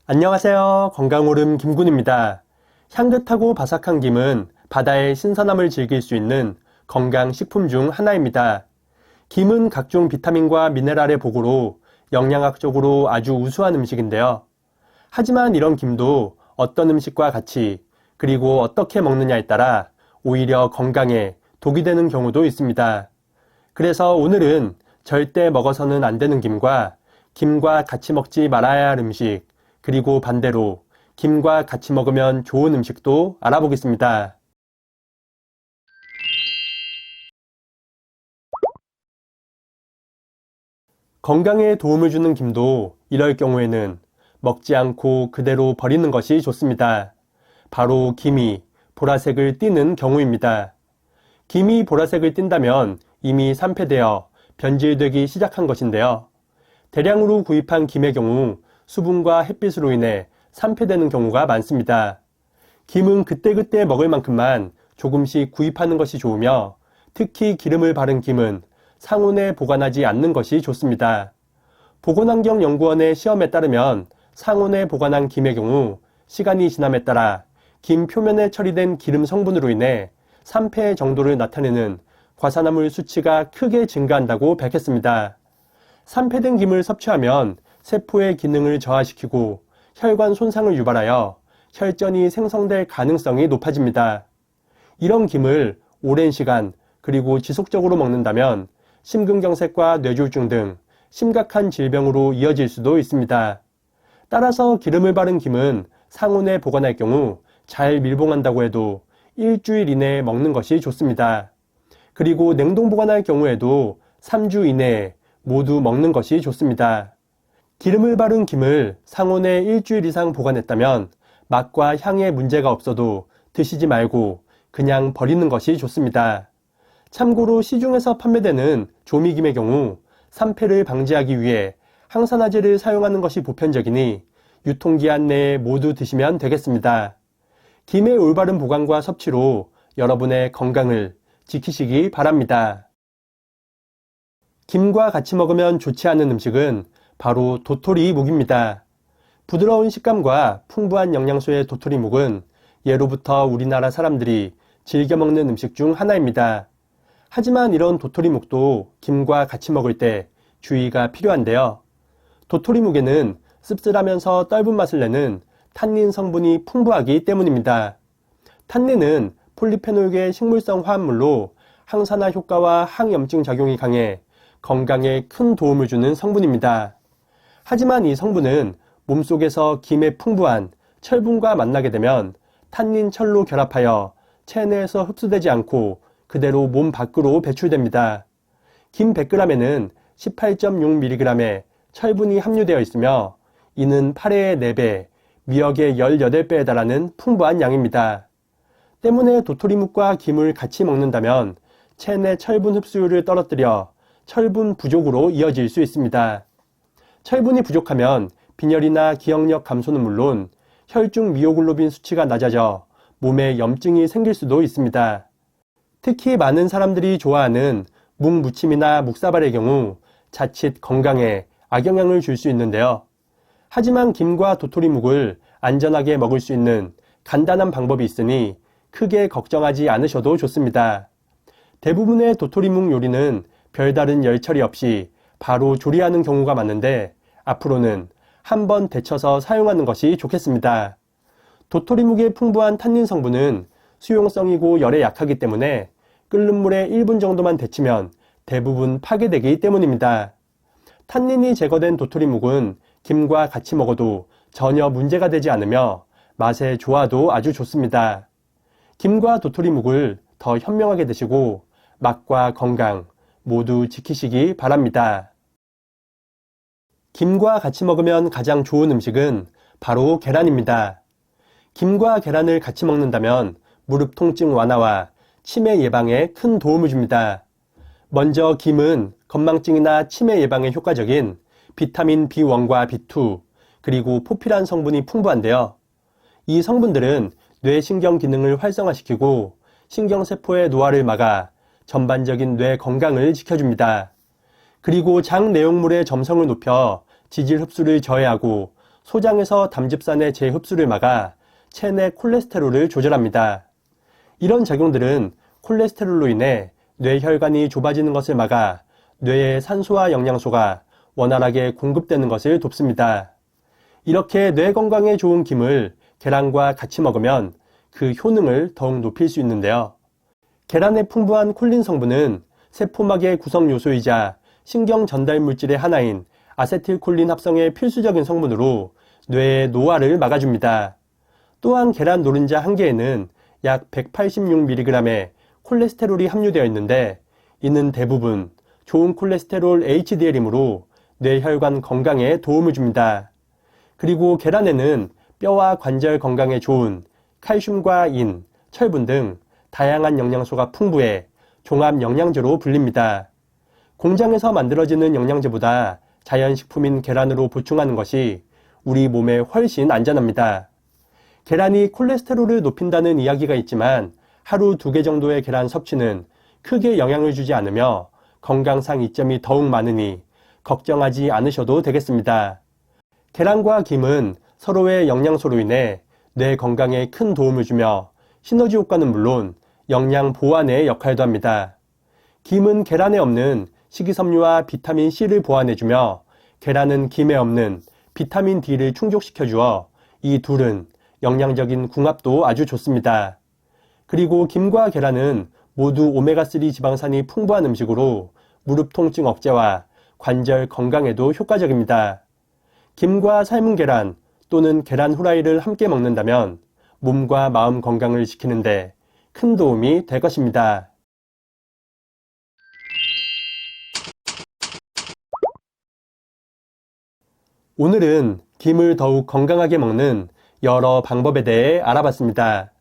안녕하세요. 건강오름 김군입니다. 향긋하고 바삭한 김은 바다의 신선함을 즐길 수 있는 건강식품 중 하나입니다. 김은 각종 비타민과 미네랄의 보고로 영양학적으로 아주 우수한 음식인데요. 하지만 이런 김도 어떤 음식과 같이 그리고 어떻게 먹느냐에 따라 오히려 건강에 독이 되는 경우도 있습니다. 그래서 오늘은 절대 먹어서는 안 되는 김과 김과 같이 먹지 말아야 할 음식, 그리고 반대로 김과 같이 먹으면 좋은 음식도 알아보겠습니다. 건강에 도움을 주는 김도 이럴 경우에는 먹지 않고 그대로 버리는 것이 좋습니다. 바로 김이 보라색을 띠는 경우입니다. 김이 보라색을 띈다면 이미 산패되어 변질되기 시작한 것인데요. 대량으로 구입한 김의 경우 수분과 햇빛으로 인해 산패되는 경우가 많습니다. 김은 그때그때 먹을 만큼만 조금씩 구입하는 것이 좋으며 특히 기름을 바른 김은 상온에 보관하지 않는 것이 좋습니다. 보건환경연구원의 시험에 따르면 상온에 보관한 김의 경우 시간이 지남에 따라 김 표면에 처리된 기름 성분으로 인해 산패 정도를 나타내는 과산화물 수치가 크게 증가한다고 밝혔습니다. 산패된 김을 섭취하면 세포의 기능을 저하시키고 혈관 손상을 유발하여 혈전이 생성될 가능성이 높아집니다. 이런 김을 오랜 시간 그리고 지속적으로 먹는다면 심근경색과 뇌졸중 등 심각한 질병으로 이어질 수도 있습니다. 따라서 기름을 바른 김은 상온에 보관할 경우 잘 밀봉한다고 해도 일주일 이내에 먹는 것이 좋습니다. 그리고 냉동 보관할 경우에도 3주 이내에 모두 먹는 것이 좋습니다. 기름을 바른 김을 상온에 일주일 이상 보관했다면 맛과 향에 문제가 없어도 드시지 말고 그냥 버리는 것이 좋습니다. 참고로 시중에서 판매되는 조미김의 경우 산패를 방지하기 위해 항산화제를 사용하는 것이 보편적이니 유통기한 내에 모두 드시면 되겠습니다. 김의 올바른 보관과 섭취로 여러분의 건강을 지키시기 바랍니다. 김과 같이 먹으면 좋지 않은 음식은 바로 도토리묵입니다. 부드러운 식감과 풍부한 영양소의 도토리묵은 예로부터 우리나라 사람들이 즐겨 먹는 음식 중 하나입니다. 하지만 이런 도토리묵도 김과 같이 먹을 때 주의가 필요한데요. 도토리묵에는 씁쓸하면서 떫은 맛을 내는 탄닌 성분이 풍부하기 때문입니다. 탄닌은 폴리페놀계 식물성 화합물로 항산화 효과와 항염증 작용이 강해 건강에 큰 도움을 주는 성분입니다. 하지만 이 성분은 몸속에서 김의 풍부한 철분과 만나게 되면 탄닌철로 결합하여 체내에서 흡수되지 않고 그대로 몸 밖으로 배출됩니다. 김 100g에는 18.6mg의 철분이 함유되어 있으며 이는 파래의 4배, 미역의 18배에 달하는 풍부한 양입니다. 때문에 도토리묵과 김을 같이 먹는다면 체내 철분 흡수율을 떨어뜨려 철분 부족으로 이어질 수 있습니다. 철분이 부족하면 빈혈이나 기억력 감소는 물론 혈중 미오글로빈 수치가 낮아져 몸에 염증이 생길 수도 있습니다. 특히 많은 사람들이 좋아하는 묵무침이나 묵사발의 경우 자칫 건강에 악영향을 줄 수 있는데요. 하지만 김과 도토리묵을 안전하게 먹을 수 있는 간단한 방법이 있으니 크게 걱정하지 않으셔도 좋습니다. 대부분의 도토리묵 요리는 별다른 열 처리 없이 바로 조리하는 경우가 많은데 앞으로는 한번 데쳐서 사용하는 것이 좋겠습니다. 도토리묵의 풍부한 탄닌 성분은 수용성이고 열에 약하기 때문에 끓는 물에 1분 정도만 데치면 대부분 파괴되기 때문입니다. 탄닌이 제거된 도토리묵은 김과 같이 먹어도 전혀 문제가 되지 않으며 맛의 조화도 아주 좋습니다. 김과 도토리묵을 더 현명하게 드시고 맛과 건강 모두 지키시기 바랍니다. 김과 같이 먹으면 가장 좋은 음식은 바로 계란입니다. 김과 계란을 같이 먹는다면 무릎 통증 완화와 치매 예방에 큰 도움을 줍니다. 먼저 김은 건망증이나 치매 예방에 효과적인 비타민 B1과 B2 그리고 포피란 성분이 풍부한데요. 이 성분들은 뇌신경 기능을 활성화시키고 신경세포의 노화를 막아 전반적인 뇌 건강을 지켜줍니다. 그리고 장 내용물의 점성을 높여 지질 흡수를 저해하고 소장에서 담즙산의 재흡수를 막아 체내 콜레스테롤을 조절합니다. 이런 작용들은 콜레스테롤로 인해 뇌혈관이 좁아지는 것을 막아 뇌에 산소와 영양소가 원활하게 공급되는 것을 돕습니다. 이렇게 뇌 건강에 좋은 김을 계란과 같이 먹으면 그 효능을 더욱 높일 수 있는데요. 계란의 풍부한 콜린 성분은 세포막의 구성 요소이자 신경 전달 물질의 하나인 아세틸콜린 합성의 필수적인 성분으로 뇌의 노화를 막아줍니다. 또한 계란 노른자 한 개에는 약 186mg의 콜레스테롤이 함유되어 있는데 이는 대부분 좋은 콜레스테롤 HDL이므로 뇌혈관 건강에 도움을 줍니다. 그리고 계란에는 뼈와 관절 건강에 좋은 칼슘과 인, 철분 등 다양한 영양소가 풍부해 종합 영양제로 불립니다. 공장에서 만들어지는 영양제보다 자연식품인 계란으로 보충하는 것이 우리 몸에 훨씬 안전합니다. 계란이 콜레스테롤을 높인다는 이야기가 있지만 하루 2개 정도의 계란 섭취는 크게 영향을 주지 않으며 건강상 이점이 더욱 많으니 걱정하지 않으셔도 되겠습니다. 계란과 김은 서로의 영양소로 인해 뇌 건강에 큰 도움을 주며 시너지 효과는 물론 영양 보완의 역할도 합니다. 김은 계란에 없는 식이섬유와 비타민 C를 보완해주며 계란은 김에 없는 비타민 D를 충족시켜주어 이 둘은 영양적인 궁합도 아주 좋습니다. 그리고 김과 계란은 모두 오메가3 지방산이 풍부한 음식으로 무릎 통증 억제와 관절 건강에도 효과적입니다. 김과 삶은 계란 또는 계란 후라이를 함께 먹는다면 몸과 마음 건강을 지키는데 큰 도움이 될 것입니다. 오늘은 김을 더욱 건강하게 먹는 여러 방법에 대해 알아봤습니다.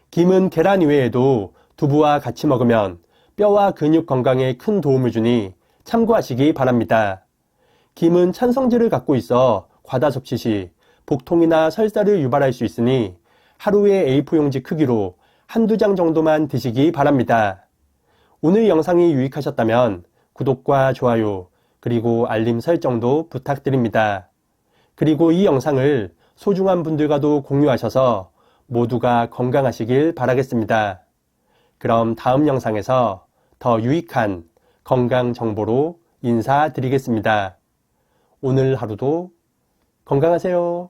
김은 계란 이외에도 두부와 같이 먹으면 뼈와 근육 건강에 큰 도움을 주니 참고하시기 바랍니다. 김은 찬성질을 갖고 있어 과다 섭취 시 복통이나 설사를 유발할 수 있으니 하루에 A4 용지 크기로 한두 장 정도만 드시기 바랍니다. 오늘 영상이 유익하셨다면 구독과 좋아요 그리고 알림 설정도 부탁드립니다. 그리고 이 영상을 소중한 분들과도 공유하셔서 모두가 건강하시길 바라겠습니다. 그럼 다음 영상에서 더 유익한 건강 정보로 인사드리겠습니다. 오늘 하루도 건강하세요.